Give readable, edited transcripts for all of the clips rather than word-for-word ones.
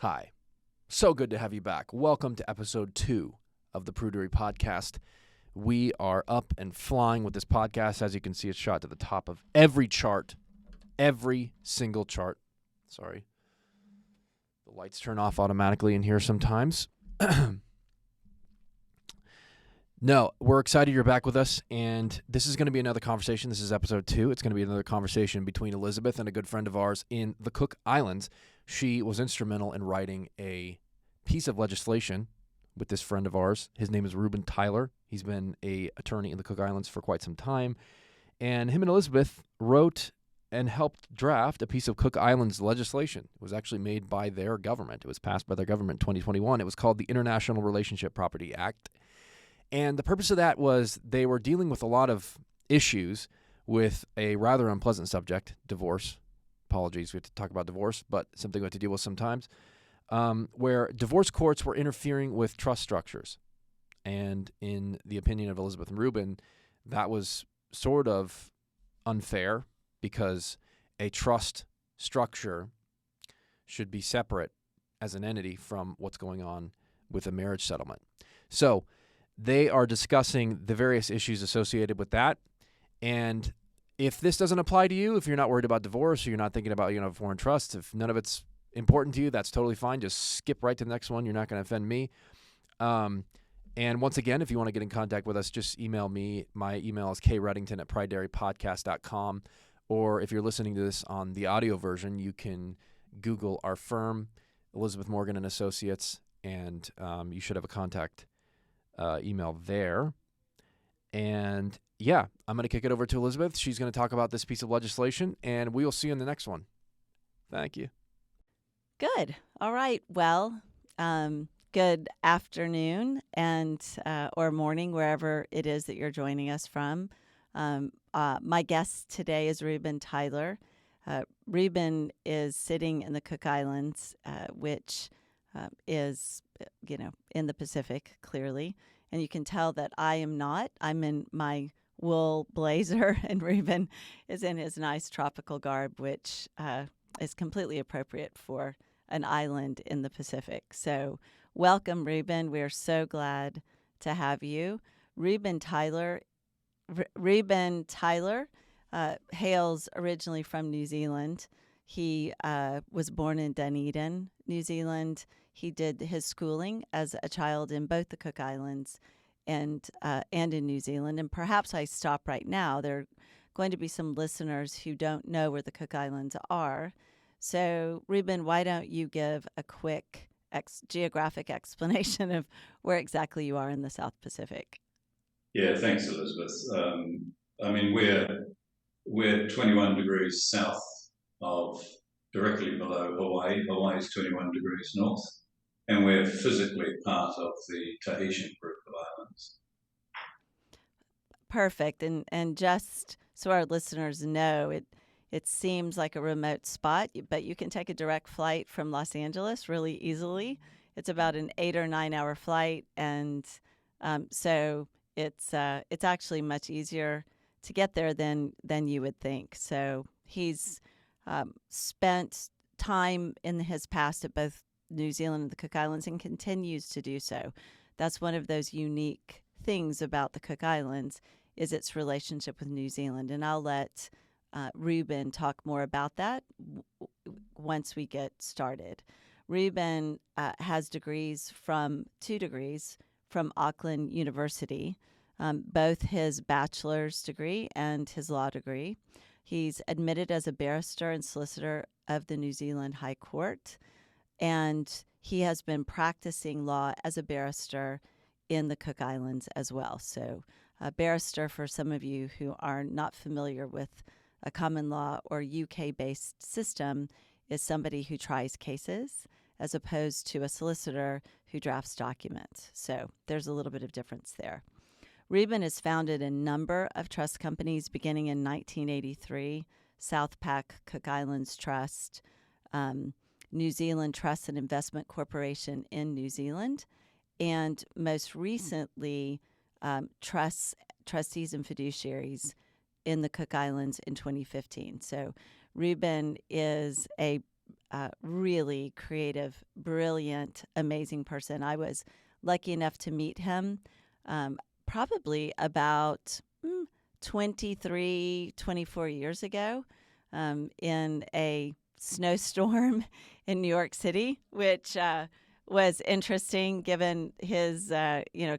Hi. So good to have you back. Welcome to episode 2 of the Prudery Podcast. We are up and flying with this podcast. As you can see, it's shot to the top of every chart. Every single chart. Sorry. The lights turn off automatically in here sometimes. No, we're excited you're back with us, and this is going to be another conversation. This is episode 2. It's going to be another conversation between Elizabeth and a good friend of ours in the Cook Islands. She was instrumental in writing a piece of legislation with this friend of ours. His name is Reuben Tylor. He's been an attorney in the Cook Islands for quite some time, and him and Elizabeth wrote and helped draft a piece of Cook Islands legislation. It was actually made by their government. It was passed by their government in 2021. It was called the International Relationship Property Act. And the purpose of that was they were dealing with a lot of issues with a rather unpleasant subject, divorce. Apologies, we have to talk about divorce, but something we have to deal with sometimes, where divorce courts were interfering with trust structures. And in the opinion of Elizabeth and Reuben, that was sort of unfair because a trust structure should be separate as an entity from what's going on with a marriage settlement. So they are discussing the various issues associated with that. And if this doesn't apply to you, if you're not worried about divorce or you're not thinking about, foreign trusts, if none of it's important to you, that's totally fine. Just skip right to the next one. You're not going to offend me. And once again, if you want to get in contact with us, just email me. My email is kreddington@pridedairypodcast.com. Or if you're listening to this on the audio version, you can Google our firm, Elizabeth Morgan and Associates, and you should have a contact email there. And yeah, I'm going to kick it over to Elizabeth. She's going to talk about this piece of legislation, and we will see you in the next one. Thank you. Good. All right. Well, good afternoon and or morning, wherever it is that you're joining us from. My guest today is Reuben Tylor. Reuben is sitting in the Cook Islands, which is, in the Pacific, clearly. And you can tell that I am not. I'm in my wool blazer, and Reuben is in his nice tropical garb, which is completely appropriate for an island in the Pacific. So welcome, Reuben. We're so glad to have you. Reuben Tylor hails originally from New Zealand. He was born in Dunedin, New Zealand. He did his schooling as a child in both the Cook Islands and in New Zealand. And perhaps I stop right now. There are going to be some listeners who don't know where the Cook Islands are. So, Reuben, why don't you give a quick geographic explanation of where exactly you are in the South Pacific? Yeah, thanks, Elizabeth. We're 21 degrees south of, directly below Hawaii. Hawaii is 21 degrees north, and we're physically part of the Tahitian group of islands. Perfect. And just so our listeners know, it seems like a remote spot, but you can take a direct flight from Los Angeles really easily. It's about an 8 or 9 hour flight, and so it's actually much easier to get there than you would think. So he's spent time in his past at both New Zealand and the Cook Islands and continues to do so. That's one of those unique things about the Cook Islands is its relationship with New Zealand. And I'll let Reuben talk more about that once we get started. Reuben has two degrees from Auckland University, both his bachelor's degree and his law degree. He's admitted as a barrister and solicitor of the New Zealand High Court, and he has been practicing law as a barrister in the Cook Islands as well. So a barrister, for some of you who are not familiar with a common law or UK-based system, is somebody who tries cases as opposed to a solicitor who drafts documents. So there's a little bit of difference there. Reuben has founded a number of trust companies beginning in 1983, South Pac Cook Islands Trust, New Zealand Trust and Investment Corporation in New Zealand, and most recently, trustees and fiduciaries in the Cook Islands in 2015. So Reuben is a really creative, brilliant, amazing person. I was lucky enough to meet him probably about 23, 24 years ago in a snowstorm in New York City, which was interesting given his,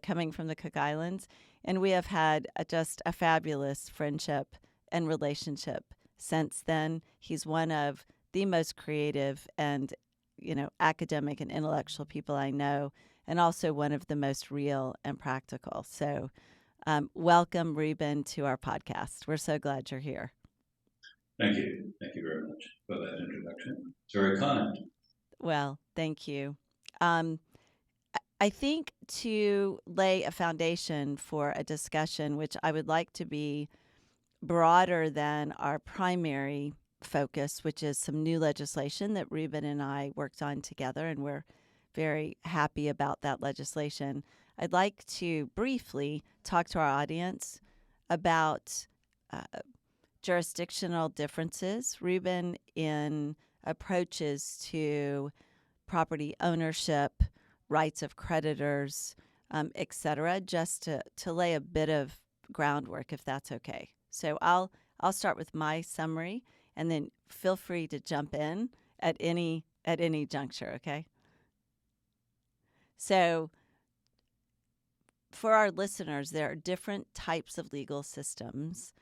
coming from the Cook Islands. And we have had just a fabulous friendship and relationship since then. He's one of the most creative and, academic and intellectual people I know, and also one of the most real and practical. So welcome, Reuben, to our podcast. We're so glad you're here. Thank you. Thank you very much for that introduction. It's very kind. Well, thank you. I think to lay a foundation for a discussion, which I would like to be broader than our primary focus, which is some new legislation that Reuben and I worked on together, and we're very happy about that legislation. I'd like to briefly talk to our audience about jurisdictional differences, Reuben, in approaches to property ownership, rights of creditors, et cetera, just to lay a bit of groundwork, if that's okay. So I'll start with my summary, and then feel free to jump in at any juncture, okay? So for our listeners, there are different types of legal systems,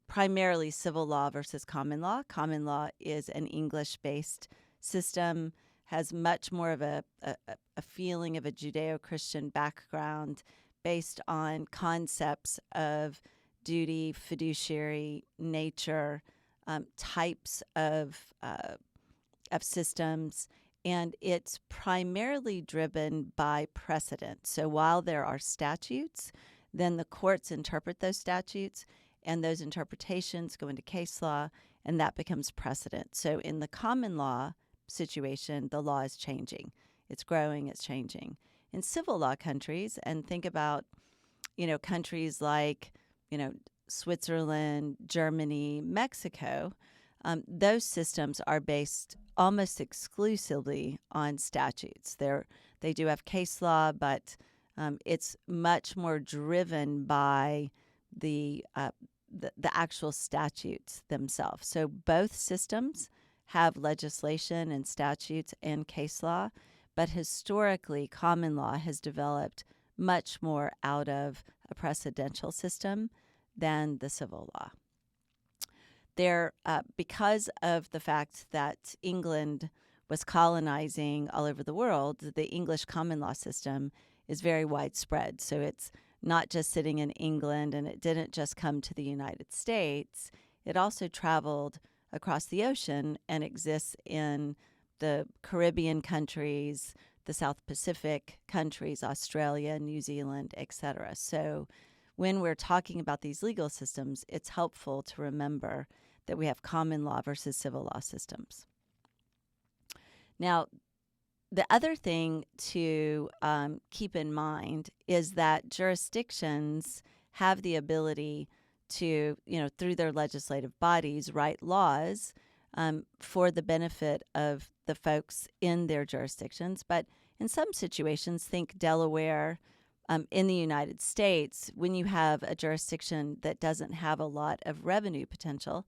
primarily civil law versus common law. Common law is an English-based system, has much more of a feeling of a Judeo-Christian background based on concepts of duty, fiduciary nature, types of systems, and it's primarily driven by precedent. So while there are statutes, then the courts interpret those statutes, and those interpretations go into case law, and that becomes precedent. So in the common law situation, the law is changing. It's growing, it's changing. In civil law countries, and think about, countries like, Switzerland, Germany, Mexico, those systems are based almost exclusively on statutes. They do have case law, but it's much more driven by the actual statutes themselves. So both systems have legislation and statutes and case law, but historically, common law has developed much more out of a precedential system than the civil law. Because of the fact that England was colonizing all over the world, the English common law system is very widespread. So it's not just sitting in England, and it didn't just come to the United States. It also traveled across the ocean and exists in the Caribbean countries, the South Pacific countries, Australia, New Zealand, etc. So when we're talking about these legal systems, it's helpful to remember that we have common law versus civil law systems. Now, the other thing to keep in mind is that jurisdictions have the ability to, through their legislative bodies, write laws for the benefit of the folks in their jurisdictions. But in some situations, think Delaware, in the United States, when you have a jurisdiction that doesn't have a lot of revenue potential,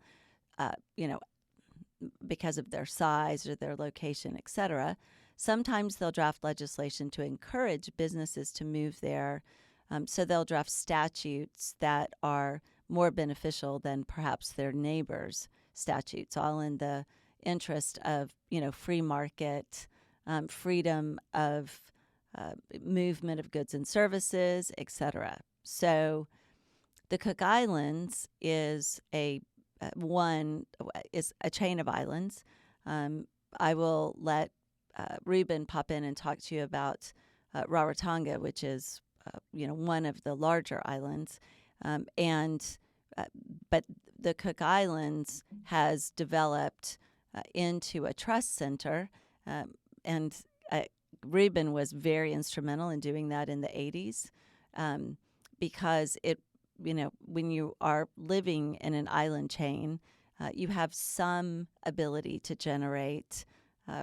because of their size or their location, et cetera, sometimes they'll draft legislation to encourage businesses to move there. So they'll draft statutes that are more beneficial than perhaps their neighbors' statutes, all in the interest of, free market, freedom of movement of goods and services, et cetera. So the Cook Islands is a chain of islands. I will let Reuben pop in and talk to you about Rarotonga, which is one of the larger islands, but the Cook Islands has developed into a trust center, and Reuben was very instrumental in doing that in the 80s, because when you are living in an island chain, you have some ability to generate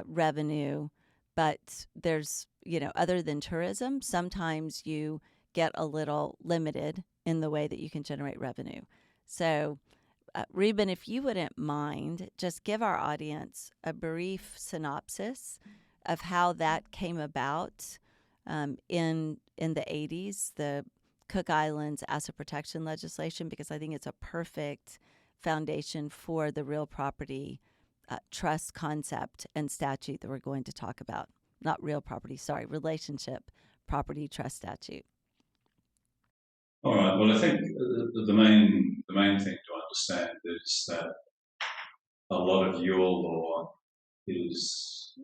revenue, but there's, other than tourism, sometimes you get a little limited in the way that you can generate revenue. So, Reuben, if you wouldn't mind, just give our audience a brief synopsis of how that came about in the 80s, the Cook Islands asset protection legislation, because I think it's a perfect foundation for the real property trust concept and statute that we're going to talk about. Not real property, sorry, relationship property trust statute. All right. Well, I think the main thing to understand is that a lot of your law is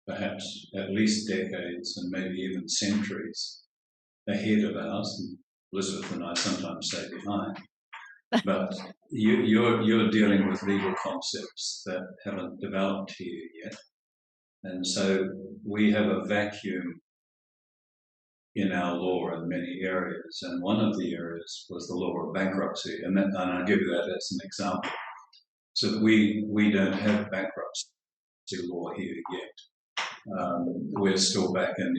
perhaps at least decades and maybe even centuries ahead of ours. And Elizabeth and I sometimes say behind. But you're dealing with legal concepts that haven't developed here yet, and so we have a vacuum in our law in many areas. And one of the areas was the law of bankruptcy, and I'll give you that as an example. So we don't have bankruptcy law here yet. We're still back in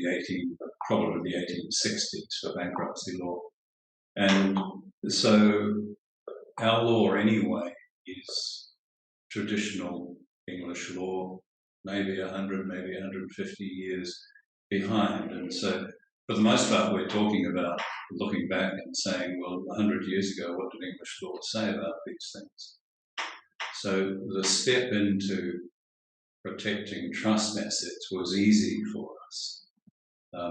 probably the 1860s for bankruptcy law, and so our law anyway is traditional English law, maybe 100, maybe 150 years behind. And so for the most part, we're talking about looking back and saying, well, 100 years ago, what did English law say about these things? So the step into protecting trust assets was easy for us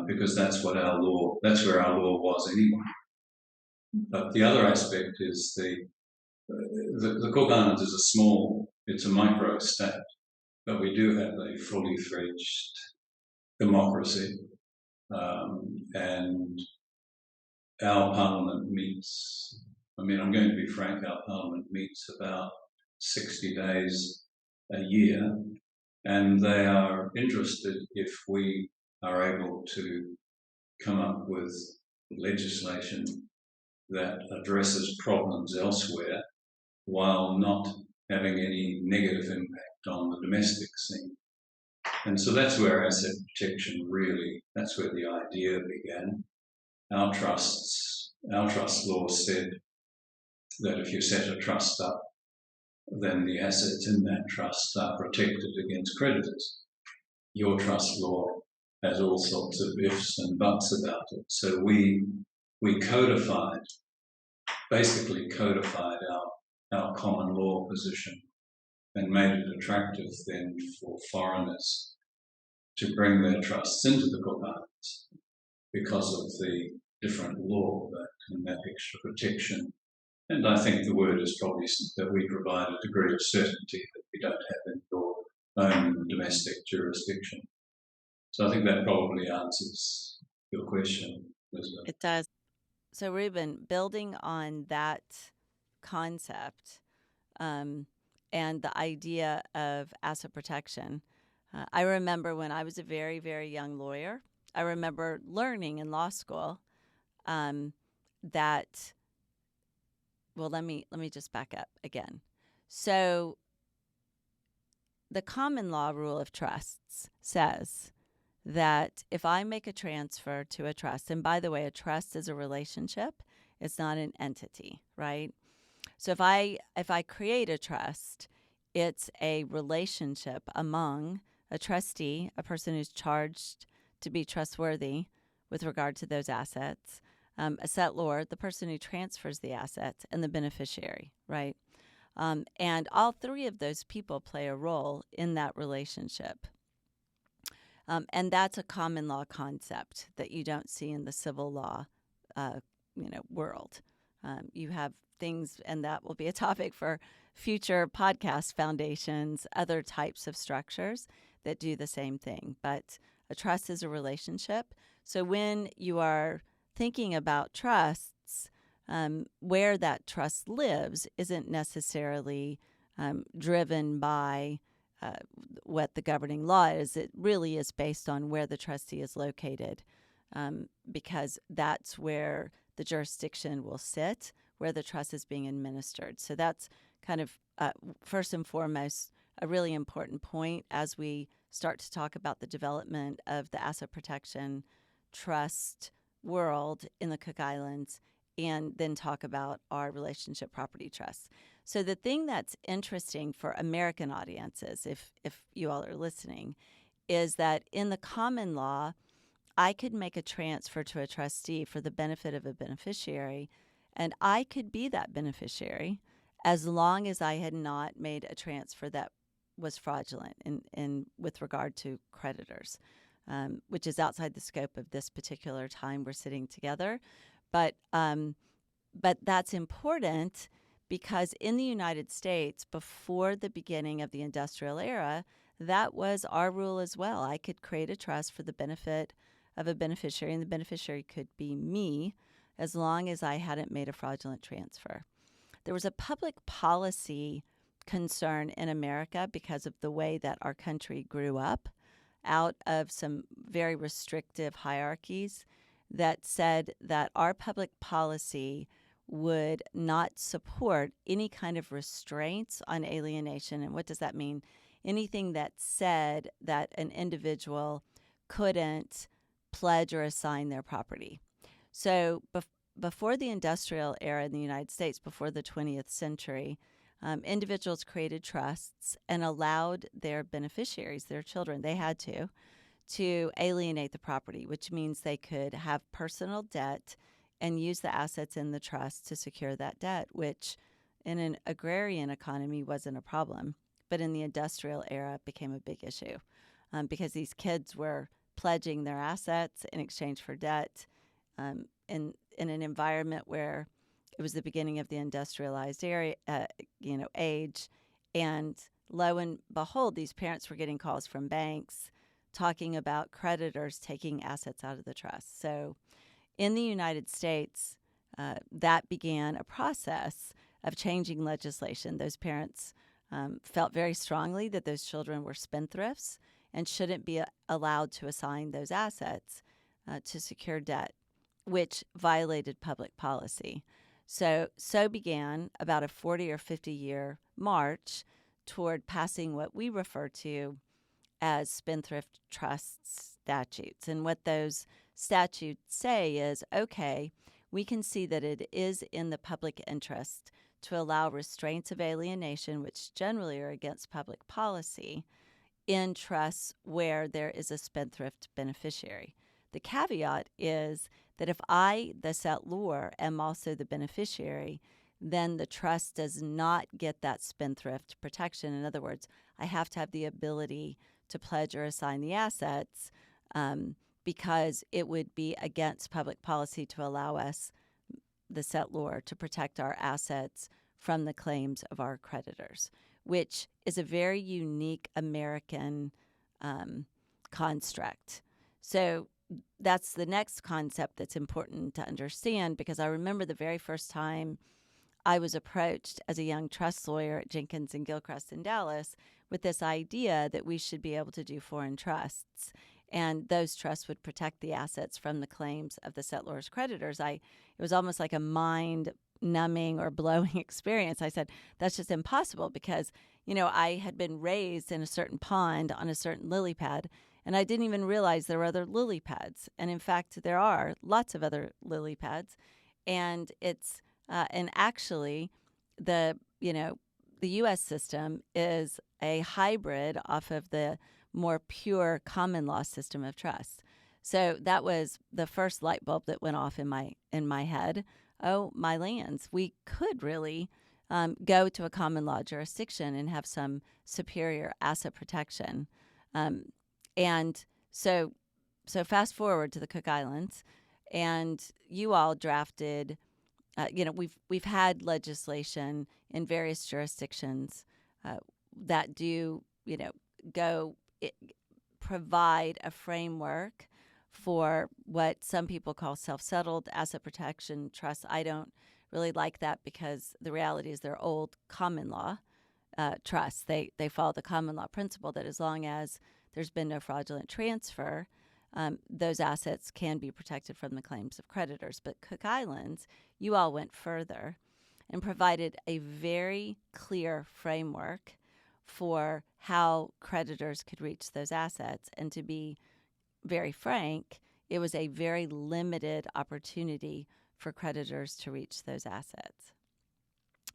because that's where our law was anyway. But the other aspect is the Cook Islands is it's a micro state, but we do have a fully fledged democracy, and our parliament meets, I'm going to be frank, our parliament meets about 60 days a year, and they are interested if we are able to come up with legislation that addresses problems elsewhere while not having any negative impact on the domestic scene. And so that's where asset protection that's where the idea began. Our trust law said that if you set a trust up, then the assets in that trust are protected against creditors. Your trust law has all sorts of ifs and buts about it. So we basically codified our common law position and made it attractive then for foreigners to bring their trusts into the Cook Islands because of the different law and that extra protection. And I think the word is probably that we provide a degree of certainty that we don't have in your own domestic jurisdiction. So I think that probably answers your question, Elizabeth. It does. So, Reuben, building on that concept and the idea of asset protection, I remember when I was a very, very young lawyer, I remember learning in law school that, well, let me just back up again. So the common law rule of trusts says that if I make a transfer to a trust, and by the way, a trust is a relationship, it's not an entity, right? So if I create a trust, it's a relationship among a trustee, a person who's charged to be trustworthy with regard to those assets, a settlor, the person who transfers the assets, and the beneficiary, right? And all three of those people play a role in that relationship. And that's a common law concept that you don't see in the civil law, world. You have things, and that will be a topic for future podcast foundations, other types of structures that do the same thing. But a trust is a relationship. So when you are thinking about trusts, where that trust lives isn't necessarily driven by what the governing law is. It really is based on where the trustee is located, because that's where the jurisdiction will sit, where the trust is being administered. So that's kind of first and foremost a really important point as we start to talk about the development of the asset protection trust world in the Cook Islands, and then talk about our relationship property trusts. So the thing that's interesting for American audiences, if you all are listening, is that in the common law, I could make a transfer to a trustee for the benefit of a beneficiary, and I could be that beneficiary as long as I had not made a transfer that was fraudulent in with regard to creditors, which is outside the scope of this particular time we're sitting together. But that's important because in the United States, before the beginning of the industrial era, that was our rule as well. I could create a trust for the benefit of a beneficiary, and the beneficiary could be me as long as I hadn't made a fraudulent transfer. There was a public policy concern in America because of the way that our country grew up out of some very restrictive hierarchies that said that our public policy would not support any kind of restraints on alienation. And what does that mean? Anything that said that an individual couldn't pledge or assign their property. So before the industrial era in the United States, before the 20th century, individuals created trusts and allowed their beneficiaries, their children, they had to alienate the property, which means they could have personal debt and use the assets in the trust to secure that debt, which in an agrarian economy wasn't a problem. But in the industrial era, it became a big issue because these kids were pledging their assets in exchange for debt in an environment where it was the beginning of the industrialized area, age. And lo and behold, these parents were getting calls from banks talking about creditors taking assets out of the trust. So in the United States, that began a process of changing legislation. Those parents felt very strongly that those children were spendthrifts and shouldn't be allowed to assign those assets to secure debt, which violated public policy. So began about a 40 or 50-year march toward passing what we refer to as spendthrift trust statutes. And what those statutes say is, okay, we can see that it is in the public interest to allow restraints of alienation, which generally are against public policy, in trusts where there is a spendthrift beneficiary. The caveat is that if I, the settlor, am also the beneficiary, then the trust does not get that spendthrift protection. In other words, I have to have the ability to pledge or assign the assets because it would be against public policy to allow us, the settlor, to protect our assets from the claims of our creditors, which is a very unique American construct. So that's the next concept that's important to understand, because I remember the very first time I was approached as a young trust lawyer at Jenkins and Gilchrist in Dallas with this idea that we should be able to do foreign trusts, and those trusts would protect the assets from the claims of the settlor's creditors. It was almost like a mind-numbing or blowing experience. I said, that's just impossible because, I had been raised in a certain pond on a certain lily pad, and I didn't even realize there were other lily pads. And in fact, there are lots of other lily pads. And and actually the U.S. system is a hybrid off of the more pure common law system of trust. So that was the first light bulb that went off in my head. Oh, my lands, we could really go to a common law jurisdiction and have some superior asset protection. And so fast forward to the Cook Islands, and you all drafted. We've had legislation in various jurisdictions that do provide a framework for what some people call self-settled asset protection trusts. I don't really like that because the reality is they're old common law trusts. They follow the common law principle that as long as there's been no fraudulent transfer, those assets can be protected from the claims of creditors. But Cook Islands, you all went further. and provided a very clear framework for how creditors could reach those assets. And to be very frank, it was a very limited opportunity for creditors to reach those assets.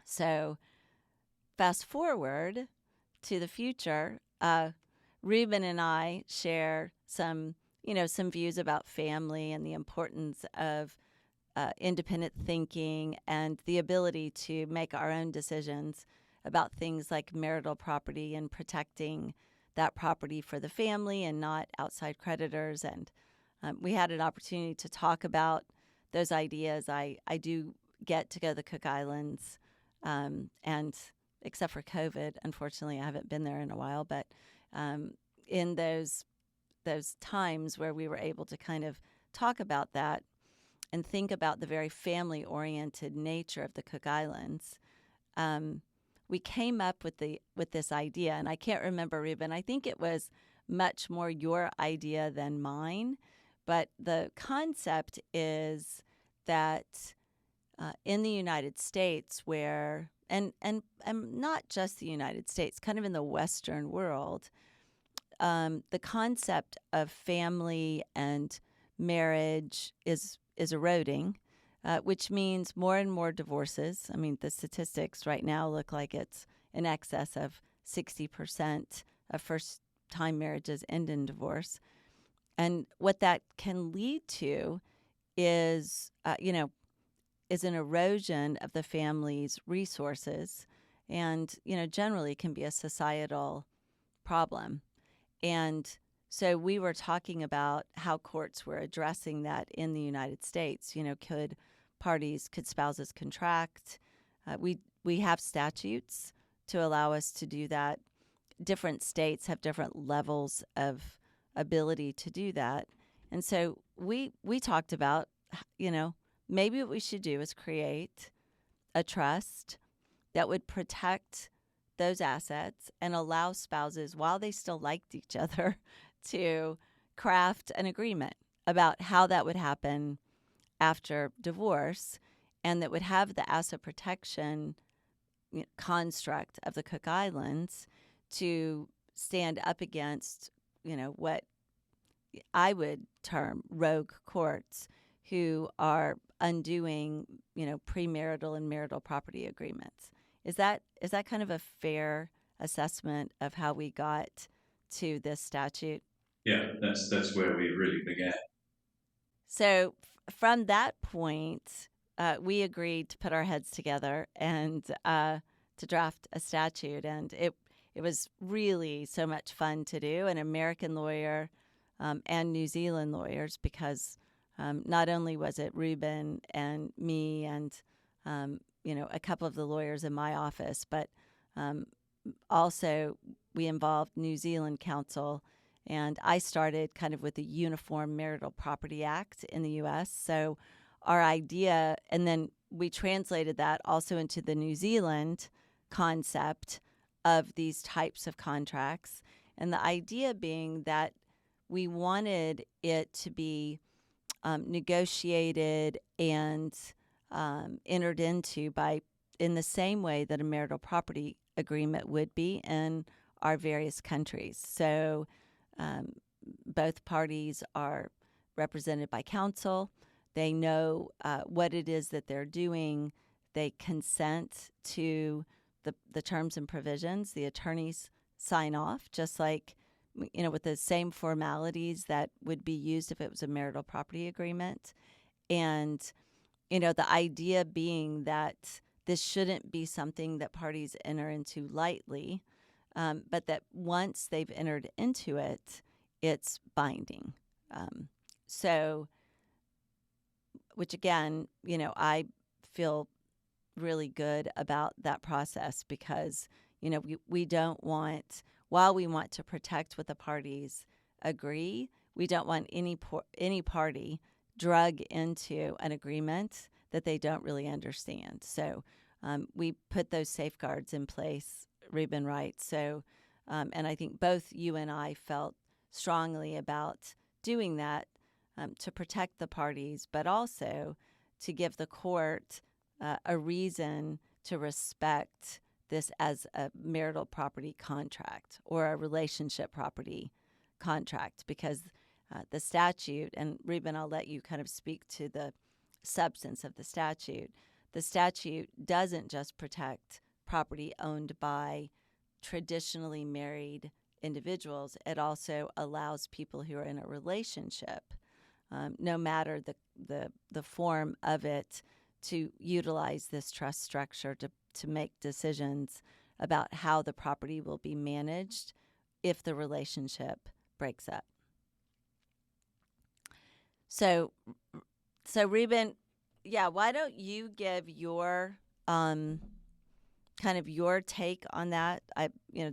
So fast forward to the future, Reuben and I share some views about family and the importance of independent thinking and the ability to make our own decisions about things like marital property and protecting that property for the family and not outside creditors. And we had an opportunity to talk about those ideas. I do get to go to the Cook Islands, and except for COVID, unfortunately, I haven't been there in a while. But in those times where we were able to kind of talk about that and think about the very family-oriented nature of the Cook Islands, we came up with this idea. And I can't remember, Reuben, I think it was much more your idea than mine. But the concept is that in the United States, where and not just the United States, kind of in the Western world, the concept of family and marriage is eroding, which means more and more divorces. I mean, the statistics right now look like it's in excess of 60% of first-time marriages end in divorce. And what that can lead to is an erosion of the family's resources, and generally can be a societal problem. And so we were talking about how courts were addressing that in the United States. Could spouses contract? We have statutes to allow us to do that. Different states have different levels of ability to do that. And so we talked about, maybe what we should do is create a trust that would protect those assets and allow spouses, while they still liked each other, to craft an agreement about how that would happen after divorce, and that would have the asset protection construct of the Cook Islands to stand up against, what I would term rogue courts who are undoing, premarital and marital property agreements. Is that kind of a fair assessment of how we got to this statute? Yeah, that's where we really began. So from that point, we agreed to put our heads together and to draft a statute, and it was really so much fun to do. An American lawyer and New Zealand lawyers, because not only was it Reuben and me and a couple of the lawyers in my office, but also we involved New Zealand counsel. And I started kind of with the Uniform Marital Property Act in the U.S. So our idea, and then we translated that also into the New Zealand concept of these types of contracts. And the idea being that we wanted it to be negotiated and entered into in the same way that a marital property agreement would be in our various countries. So both parties are represented by counsel. They know what it is that they're doing. They consent to the terms and provisions. The attorneys sign off, just like, with the same formalities that would be used if it was a marital property agreement. And, the idea being that this shouldn't be something that parties enter into lightly, but that once they've entered into it, it's binding. So, which again, I feel really good about that process because, we don't want, while we want to protect what the parties agree, we don't want any party drug into an agreement that they don't really understand. So we put those safeguards in place, Reuben, right? So, and I think both you and I felt strongly about doing that to protect the parties, but also to give the court a reason to respect this as a marital property contract or a relationship property contract, because the statute, and Reuben, I'll let you kind of speak to the substance of the statute. The statute doesn't just protect property owned by traditionally married individuals, it also allows people who are in a relationship, no matter the form of it, to utilize this trust structure to make decisions about how the property will be managed if the relationship breaks up. So Reuben, yeah, why don't you give your kind of your take on that?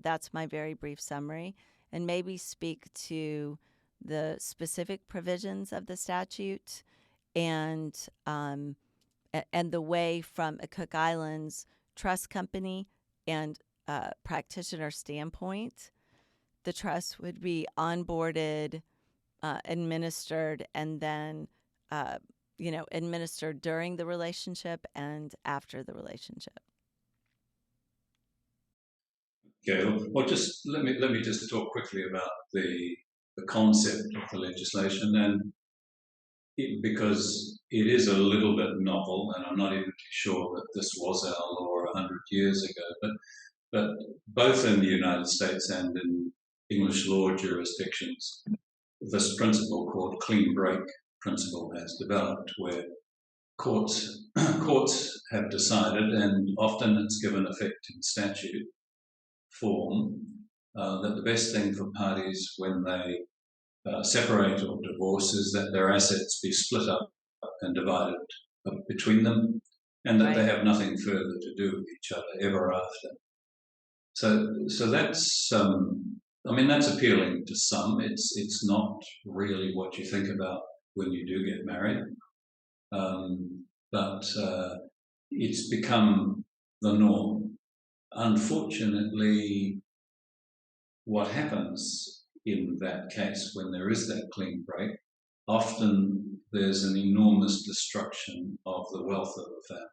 That's my very brief summary, and maybe speak to the specific provisions of the statute and the way, from a Cook Islands trust company and practitioner standpoint, the trust would be onboarded, administered, and then administered during the relationship and after the relationship. Okay, well, just let me just talk quickly about the concept of the legislation, and because it is a little bit novel, and I'm not even sure that this was our law 100 years ago, but both in the United States and in English law jurisdictions, this principle called clean break principle has developed, where courts have decided, and often it's given effect in statute form, that the best thing for parties when they separate or divorce is that their assets be split up and divided between them, and that they have nothing further to do with each other ever after. So that's that's appealing to some. It's not really what you think about when you do get married, but it's become the norm. Unfortunately, what happens in that case when there is that clean break, often there's an enormous destruction of the wealth of the family.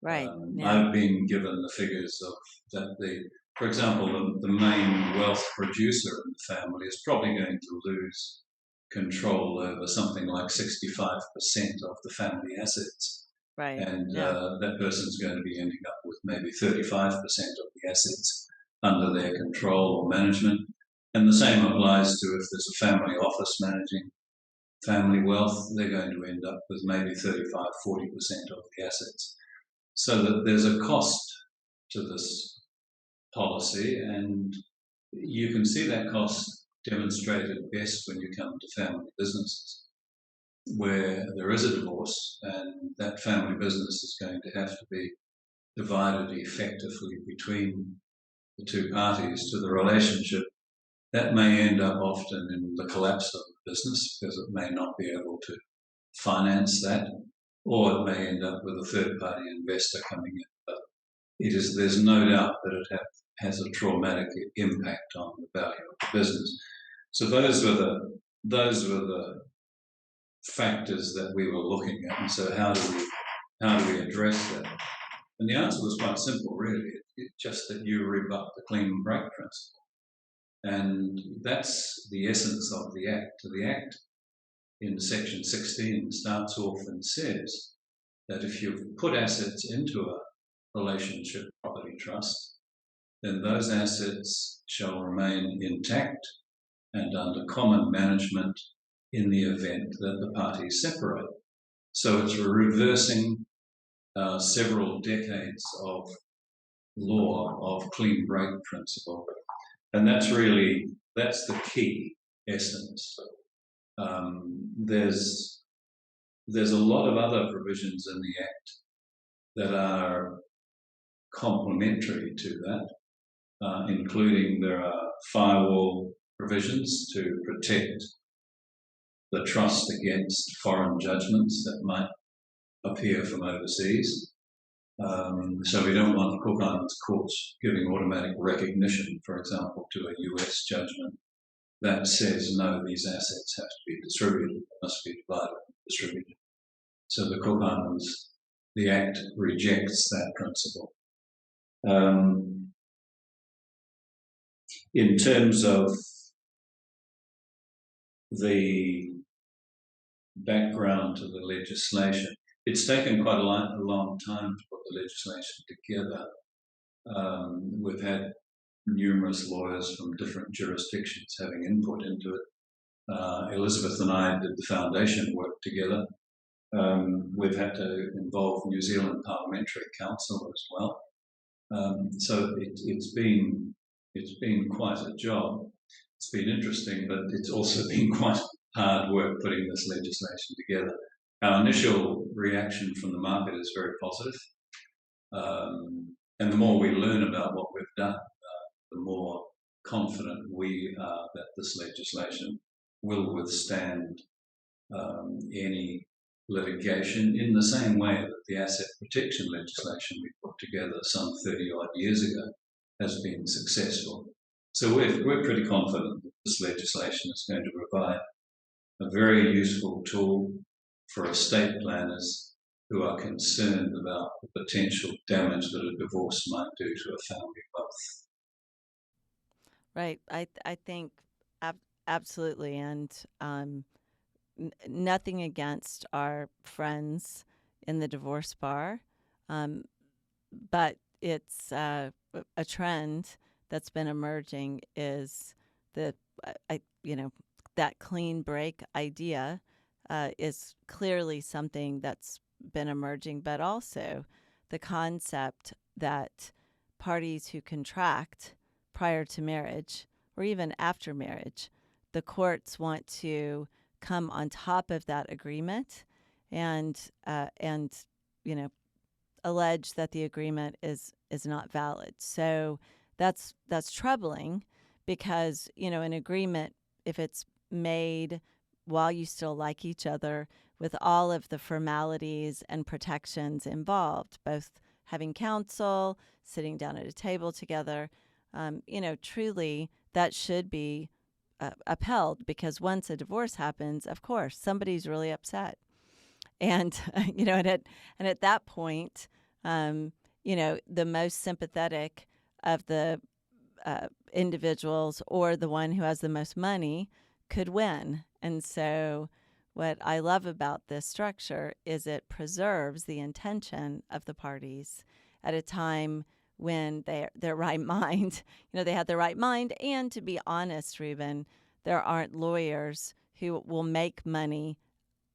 Right. I've been given the figures of that for example, the main wealth producer in the family is probably going to lose control over something like 65% of the family assets. Right. And that person's going to be ending up with maybe 35% of the assets under their control or management. And the same applies to if there's a family office managing family wealth, they're going to end up with maybe 35-40% of the assets. So that there's a cost to this policy, and you can see that cost demonstrated best when you come to family businesses, where there is a divorce and that family business is going to have to be divided effectively between the two parties to the relationship. That may end up often in the collapse of the business because it may not be able to finance that, or it may end up with a third-party investor coming in. But there's no doubt that it has a traumatic impact on the value of the business. So those were the factors that we were looking at. And so how do we address that? And the answer was quite simple, really. It's just that you rebut the clean break principle. And that's the essence of the Act. The Act in Section 16 starts off and says that if you've put assets into a relationship property trust, then those assets shall remain intact and under common management in the event that the parties separate. So it's reversing several decades of law of clean break principle. And that's the key essence. There's a lot of other provisions in the Act that are complementary to that, including there are firewall provisions to protect the trust against foreign judgments that might appear from overseas. So we don't want the Cook Islands courts giving automatic recognition, for example, to a US judgment that says, no, these assets have to be distributed, must be divided and distributed. So the Cook Islands the Act rejects that principle. In terms of the background to the legislation, it's taken quite a long time to put the legislation together. We've had numerous lawyers from different jurisdictions having input into it. Elizabeth and I did the foundation work together. We've had to involve New Zealand Parliamentary Council as well. So it's been quite a job. It's been interesting, but it's also been quite hard work putting this legislation together. Our initial reaction from the market is very positive. And the more we learn about what we've done, the more confident we are that this legislation will withstand any litigation in the same way that the asset protection legislation we put together some 30-odd years ago has been successful. So we're pretty confident that this legislation is going to provide a very useful tool for estate planners who are concerned about the potential damage that a divorce might do to a family wealth. Right. I think absolutely. And nothing against our friends in the divorce bar, but it's a trend that's been emerging is that clean break idea is clearly something that's been emerging, but also the concept that parties who contract prior to marriage or even after marriage, the courts want to come on top of that agreement and allege that the agreement is not valid. So that's troubling because an agreement, if it's made while you still like each other with all of the formalities and protections involved, both having counsel, sitting down at a table together, truly that should be upheld, because once a divorce happens, of course, somebody's really upset. And, and at that point, the most sympathetic of the individuals or the one who has the most money could win. And so what I love about this structure is it preserves the intention of the parties at a time when their right mind, they had their right mind. And to be honest, Reuben, there aren't lawyers who will make money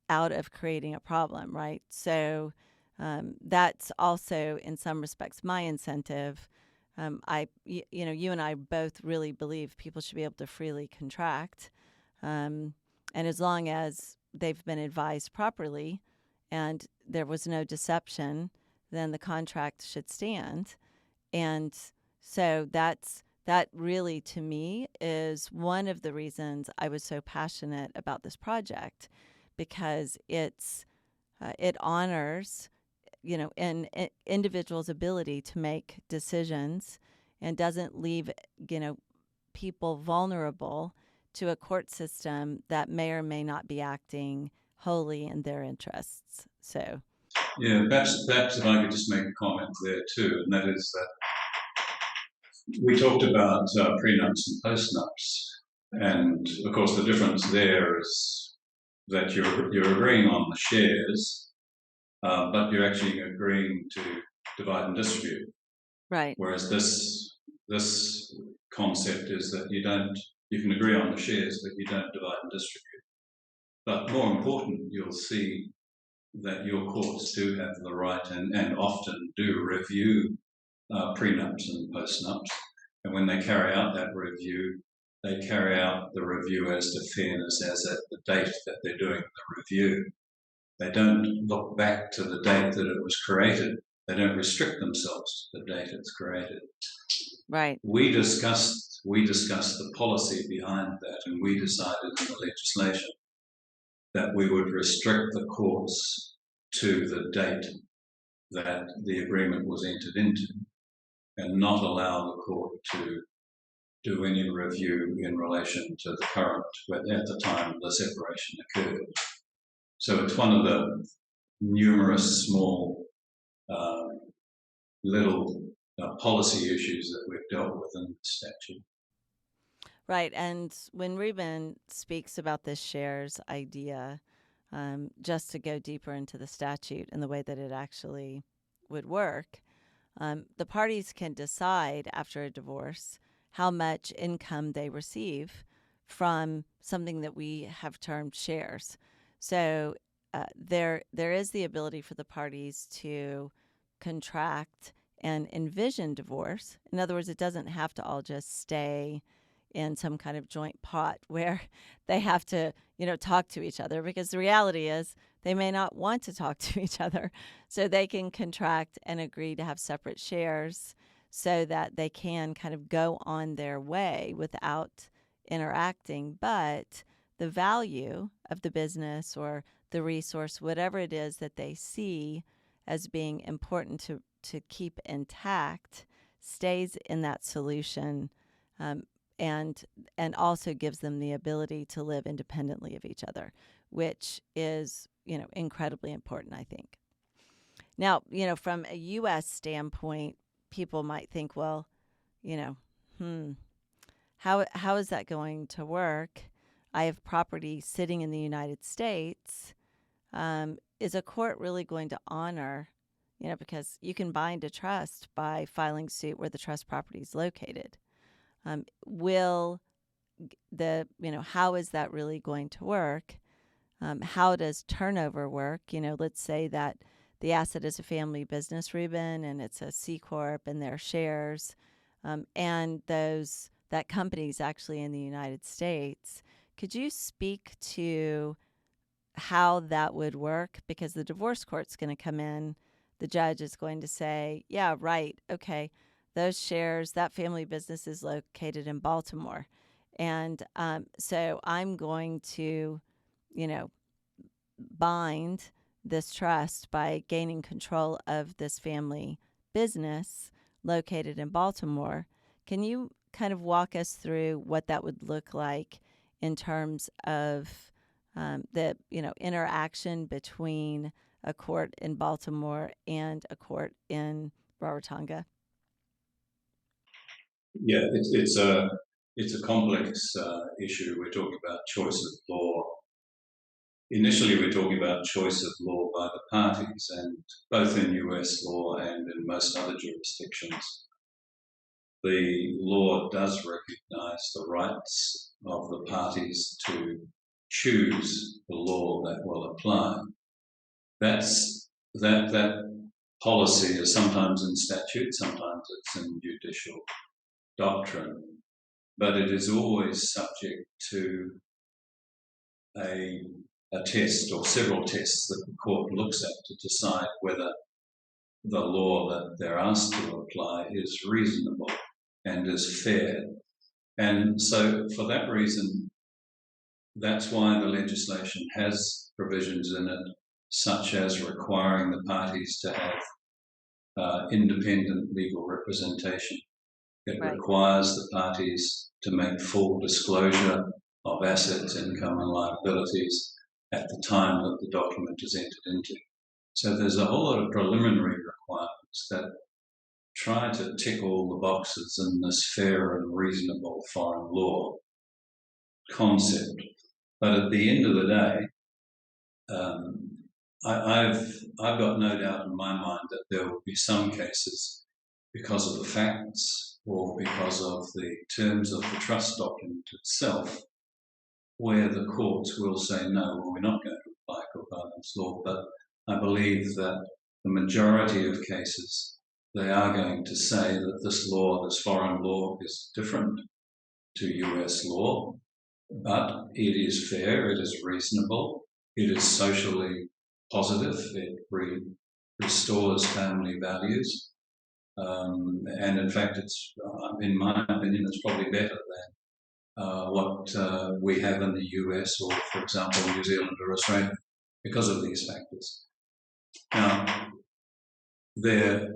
out of creating a problem, right? So that's also, in some respects, my incentive. You and I both really believe people should be able to freely contract. And as long as they've been advised properly and there was no deception, then the contract should stand. And so that really, to me, is one of the reasons I was so passionate about this project, because it honors, an individual's ability to make decisions and doesn't leave, people vulnerable to a court system that may or may not be acting wholly in their interests. So, yeah, perhaps if I could just make a comment there too, and that is that we talked about prenups and postnups, and of course the difference there is that you're agreeing on the shares, but you're actually agreeing to divide and distribute. right. Whereas this concept is that you can agree on the shares, but you don't divide and distribute. But more important, you'll see that your courts do have the right and often do review prenups and postnups. And when they carry out that review, they carry out the review as to fairness as at the date that they're doing the review. They don't look back to the date that it was created. They don't restrict themselves to the date it's created. Right. We discussed the policy behind that, and we decided in the legislation that we would restrict the courts to the date that the agreement was entered into, and not allow the court to do any review in relation to the current, at the time the separation occurred. So it's one of the numerous small little policy issues that we've dealt with in the statute. Right. And when Reuben speaks about this shares idea, just to go deeper into the statute and the way that it actually would work, the parties can decide after a divorce how much income they receive from something that we have termed shares. So there is the ability for the parties to contract and envision divorce. In other words, it doesn't have to all just stay in some kind of joint pot where they have to, talk to each other, because the reality is they may not want to talk to each other. So they can contract and agree to have separate shares so that they can kind of go on their way without interacting. But the value of the business or the resource, whatever it is that they see as being important to keep intact, stays in that solution, and also gives them the ability to live independently of each other, which is, incredibly important, I think. Now, from a U.S. standpoint, people might think, well, how is that going to work? I have property sitting in the United States. Is a court really going to honor, because you can bind a trust by filing suit where the trust property is located. How is that really going to work? How does turnover work? Let's say that the asset is a family business, Reuben, and it's a C Corp and their shares, and that company is actually in the United States. Could you speak to how that would work? Because the divorce court's going to come in. The judge is going to say, yeah, right, okay, those shares, that family business is located in Baltimore. And so I'm going to, bind this trust by gaining control of this family business located in Baltimore. Can you kind of walk us through what that would look like in terms of the interaction between a court in Baltimore and a court in Rarotonga? Yeah, it's a complex issue. We're talking about choice of law. Initially, we're talking about choice of law by the parties, and both in US law and in most other jurisdictions, the law does recognise the rights of the parties to choose the law that will apply. That policy is sometimes in statute, sometimes it's in judicial doctrine, but it is always subject to a test or several tests that the court looks at to decide whether the law that they're asked to apply is reasonable and is fair. And so for that reason, that's why the legislation has provisions in it, such as requiring the parties to have independent legal representation. It requires the parties to make full disclosure of assets, income and liabilities at the time that the document is entered into. So there's a whole lot of preliminary requirements that try to tick all the boxes in this fair and reasonable foreign law concept. But at the end of the day, I've got no doubt in my mind that there will be some cases, because of the facts or because of the terms of the trust document itself, where the courts will say, no, well, we're not going to apply Cook Islands law. But I believe that the majority of cases, they are going to say that this law, this foreign law, is different to US law, but it is fair, it is reasonable, it is socially positive, it restores family values, and in fact, it's, in my opinion, it's probably better than what we have in the US or, for example, New Zealand or Australia, because of these factors. Now, there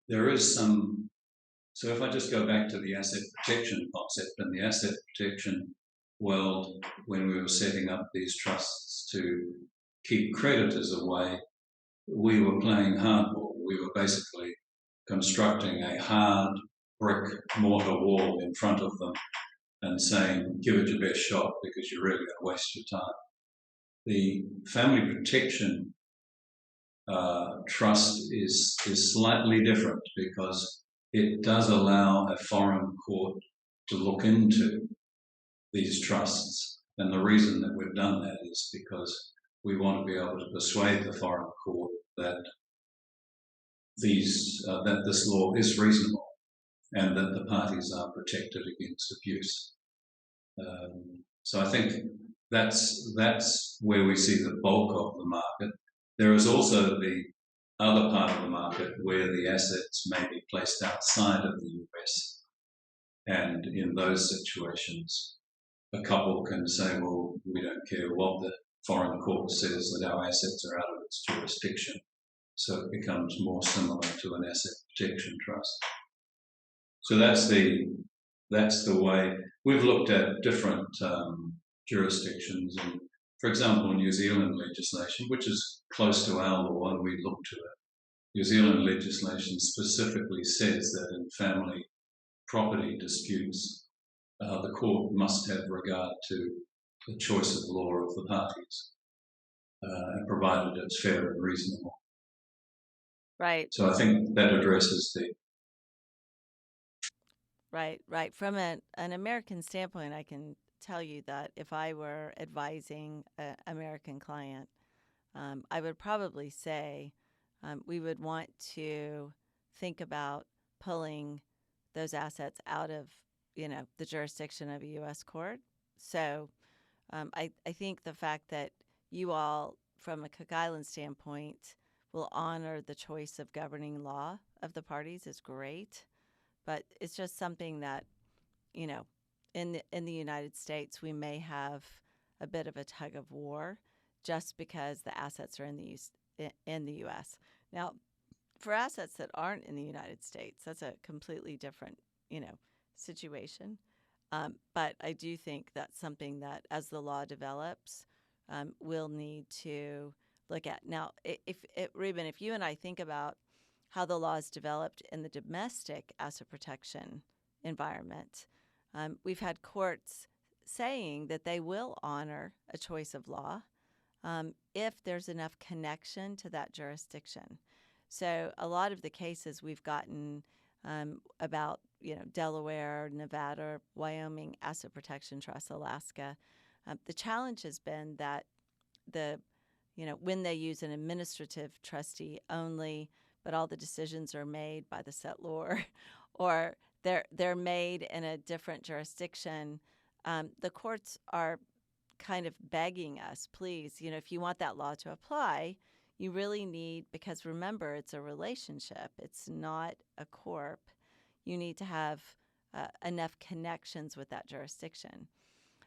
is some. So if I just go back to the asset protection concept, in the asset protection world, when we were setting up these trusts to keep creditors away, we were playing hardball. We were basically constructing a hard brick mortar wall in front of them and saying, give it your best shot because you're really going to waste your time. The family protection trust is slightly different because it does allow a foreign court to look into these trusts. And the reason that we've done that is because we want to be able to persuade the foreign court that that this law is reasonable and that the parties are protected against abuse. So I think that's where we see the bulk of the market. There is also the other part of the market where the assets may be placed outside of the US. And in those situations, a couple can say, well, we don't care what the foreign court says, that our assets are out of its jurisdiction. So it becomes more similar to an asset protection trust. So that's the way we've looked at different jurisdictions. And for example, New Zealand legislation, which is close to our law, and we look to it. New Zealand legislation specifically says that in family property disputes, the court must have regard to the choice of law of the parties, and provided it's fair and reasonable. Right. So I think that addresses the... Right. From an American standpoint, I can tell you that if I were advising an American client, I would probably say we would want to think about pulling those assets out of, the jurisdiction of a U.S. court. So I think the fact that you all, from a Cook Island standpoint, will honor the choice of governing law of the parties is great. But it's just something that, in the United States, we may have a bit of a tug of war just because the assets are in the U.S. Now, for assets that aren't in the United States, that's a completely different, situation. But I do think that's something that, as the law develops, we'll need to look at. Now, Reuben, if you and I think about how the law is developed in the domestic asset protection environment, we've had courts saying that they will honor a choice of law if there's enough connection to that jurisdiction. So a lot of the cases we've gotten about, Delaware, Nevada, Wyoming Asset Protection Trust, Alaska, the challenge has been that when they use an administrative trustee only, but all the decisions are made by the settlor, or they're made in a different jurisdiction, the courts are kind of begging us, please, if you want that law to apply, you really need, because remember, it's a relationship. It's not a corp. You need to have enough connections with that jurisdiction.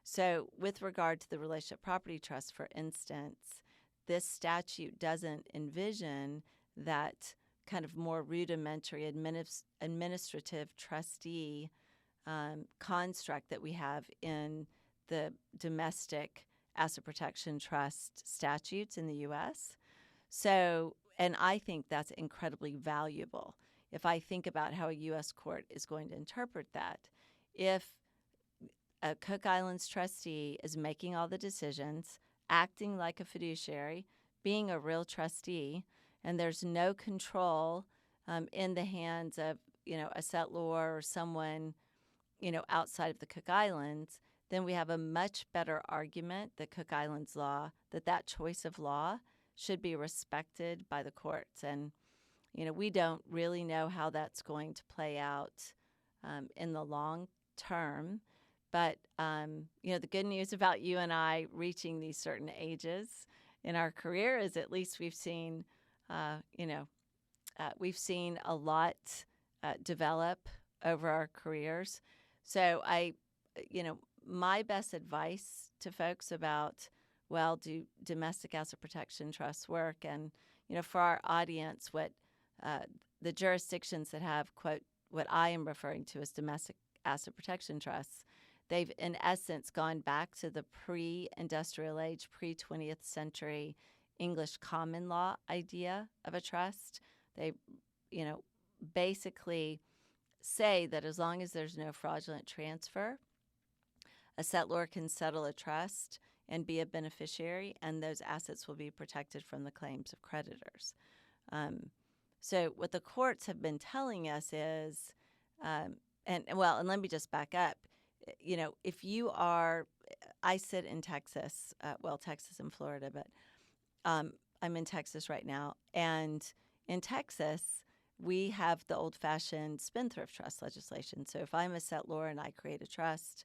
So with regard to the relationship property trust, for instance, this statute doesn't envision that kind of more rudimentary administrative trustee construct that we have in the domestic asset protection trust statutes in the U.S. So, and I think that's incredibly valuable. If I think about how a U.S. court is going to interpret that, if a Cook Islands trustee is making all the decisions, acting like a fiduciary, being a real trustee, and there's no control in the hands of, a settlor or someone, outside of the Cook Islands, then we have a much better argument that Cook Islands law, that choice of law should be respected by the courts. And, we don't really know how that's going to play out in the long term. But, the good news about you and I reaching these certain ages in our career is at least we've seen we've seen a lot develop over our careers. So my best advice to folks about, do domestic asset protection trusts work? And, for our audience, what the jurisdictions that have, quote, what I am referring to as domestic asset protection trusts, they've in essence gone back to the pre-industrial age, pre-20th century English common law idea of a trust. They, basically say that as long as there's no fraudulent transfer, a settlor can settle a trust and be a beneficiary, and those assets will be protected from the claims of creditors. So what the courts have been telling us is, and let me just back up. If you are, I sit in Texas, Texas and Florida, but I'm in Texas right now, and in Texas, we have the old-fashioned spendthrift trust legislation. So if I'm a settlor and I create a trust,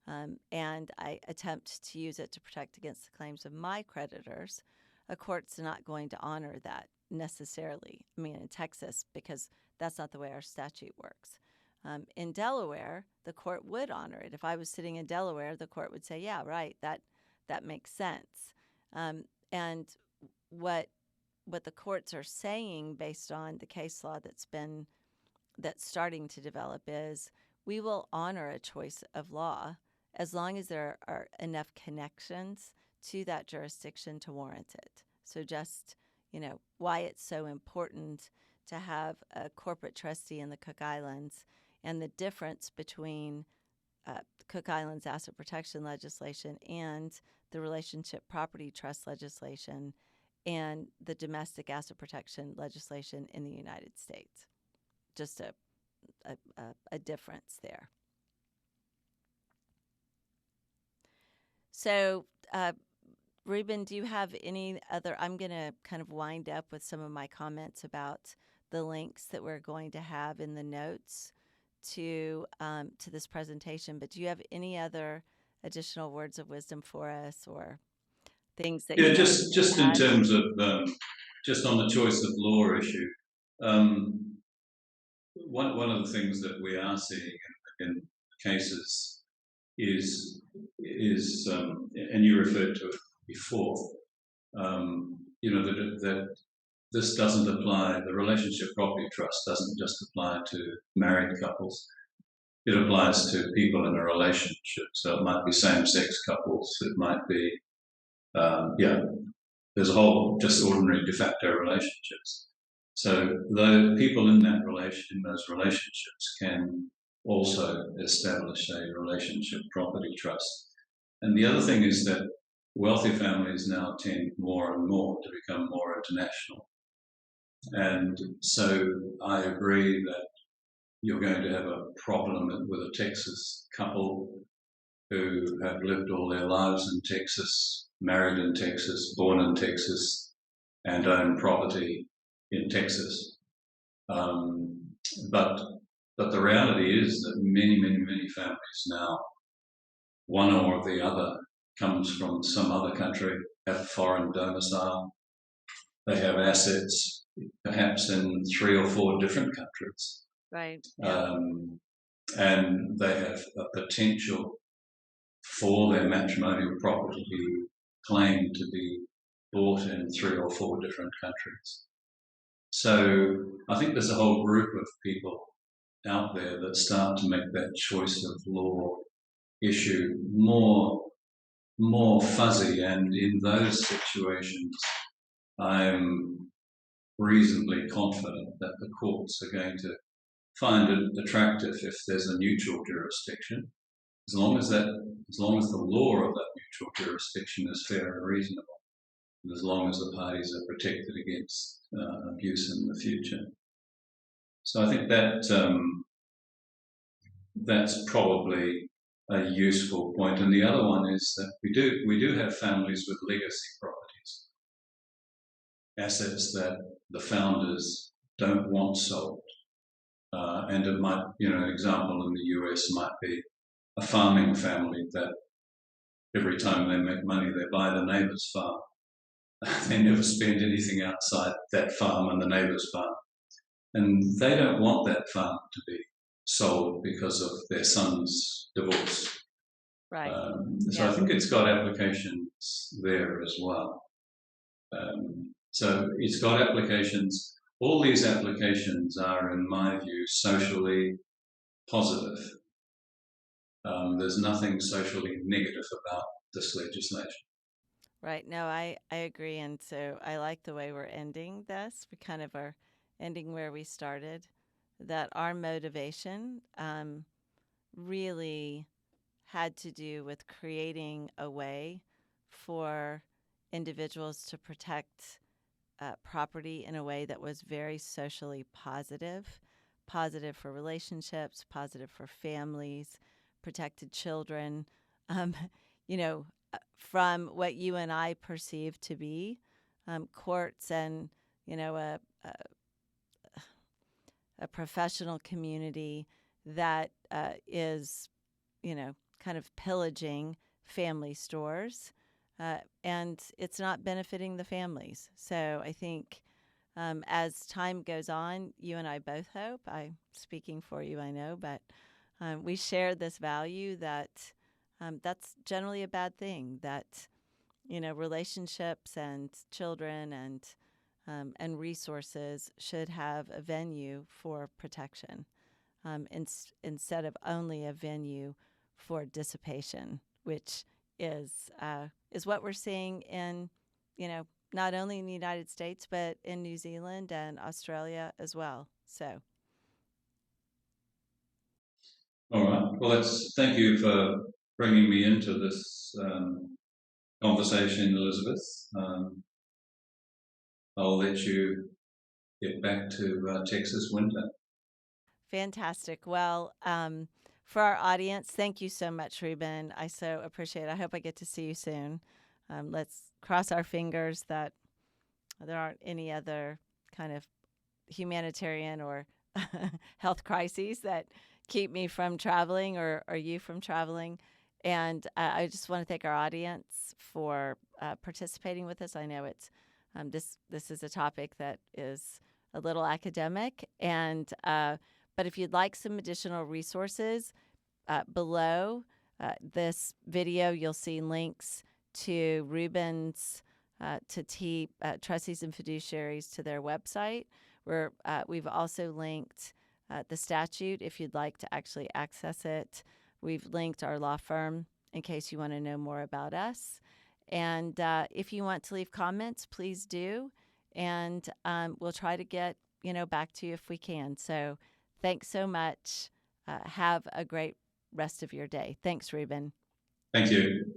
and I attempt to use it to protect against the claims of my creditors, a court's not going to honor that necessarily. I mean, in Texas, because that's not the way our statute works. In Delaware, the court would honor it. If I was sitting in Delaware, the court would say, yeah, right, that makes sense. And what the courts are saying based on the case law that's starting to develop is we will honor a choice of law as long as there are enough connections to that jurisdiction to warrant it. So just, why it's so important to have a corporate trustee in the Cook Islands, and the difference between Cook Islands asset protection legislation and the relationship property trust legislation and the domestic asset protection legislation in the United States. Just a difference there. So, Reuben, do you have any other? I'm going to kind of wind up with some of my comments about the links that we're going to have in the notes to this presentation. But do you have any other additional words of wisdom for us, or things that? Yeah, just in terms of just on the choice of law issue, one of the things that we are seeing in cases is and you referred to it before, that this doesn't apply. The relationship property trust doesn't just apply to married couples. It applies to people in a relationship. So it might be same-sex couples. It might be, there's a whole just ordinary de facto relationships. So the people in those relationships can also establish a relationship property trust. And the other thing is that wealthy families now tend more and more to become more international. And so I agree that you're going to have a problem with a Texas couple who have lived all their lives in Texas, married in Texas, born in Texas, and own property in Texas. But the reality is that many, many, many families now, one or the other, comes from some other country, have a foreign domicile. They have assets, perhaps in 3 or 4 different countries. Right. And they have a potential for their matrimonial property claim to be bought in 3 or 4 different countries. So I think there's a whole group of people out there that start to make that choice of law issue more fuzzy, and in those situations I'm reasonably confident that the courts are going to find it attractive if there's a neutral jurisdiction, as long as the law of that neutral jurisdiction is fair and reasonable, and as long as the parties are protected against abuse in the future. So I think that that's probably a useful point. And the other one is that we do have families with legacy properties, assets that the founders don't want sold. And it might, an example in the US might be a farming family that every time they make money, they buy the neighbour's farm. They never spend anything outside that farm and the neighbour's farm. And they don't want that farm to be sold because of their son's divorce. Right. So I think it's got applications there as well. So it's got applications. All these applications are, in my view, socially positive. There's nothing socially negative about this legislation. Right. No, I agree. And so I like the way we're ending this. We kind of are ending where we started, that our motivation really had to do with creating a way for individuals to protect property in a way that was very socially positive, positive for relationships, positive for families, protected children. Um, you know, from what you and I perceive to be courts and you know a professional community that is kind of pillaging family stores, and it's not benefiting the families. So I think as time goes on, you and I both hope, I'm speaking for you, I know, but we share this value that that's generally a bad thing, that, relationships and children and resources should have a venue for protection instead of only a venue for dissipation, which is what we're seeing in, not only in the United States but in New Zealand and Australia as well. So, All right. Well, thank you for bringing me into this conversation, Elizabeth. I'll let you get back to Texas winter. fantastic. Well, for our audience, thank you so much, Reuben. I so appreciate it. I hope I get to see you soon. Let's cross our fingers that there aren't any other kind of humanitarian or health crises that keep me from traveling or you from traveling. And I just want to thank our audience for participating with us. I know it's this is a topic that is a little academic, and but if you'd like some additional resources below this video, you'll see links to Reuben's to trustees and fiduciaries to their website. Where we've also linked the statute if you'd like to actually access it. We've linked our law firm in case you want to know more about us. And if you want to leave comments, please do. And we'll try to get back to you if we can. So thanks so much. Have a great rest of your day. Thanks, Reuben. Thank you.